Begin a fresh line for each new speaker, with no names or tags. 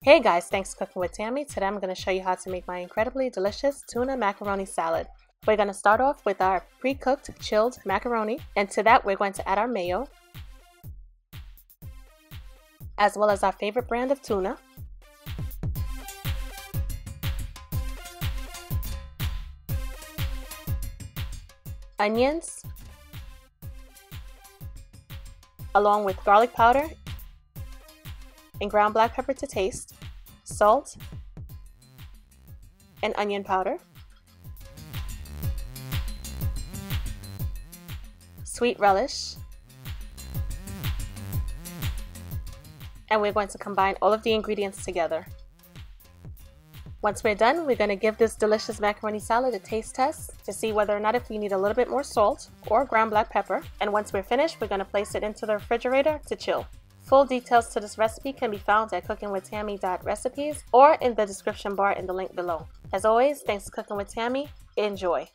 Hey guys, thanks for cooking with Tammy. Today I'm going to show you how to make my incredibly delicious tuna macaroni salad. We're going to start off with our pre-cooked chilled macaroni, and to that we're going to add our mayo, as well as our favorite brand of tuna, onions, along with garlic powder and ground black pepper to taste, salt, and onion powder, sweet relish, and we're going to combine all of the ingredients together. Once we're done, we're going to give this delicious macaroni salad a taste test to see whether or not if we need a little bit more salt or ground black pepper, and once we're finished, we're going to place it into the refrigerator to chill. Full details to this recipe can be found at cookingwithtammy.recipes or in the description bar in the link below. As always, thanks for cooking with Tammy. Enjoy!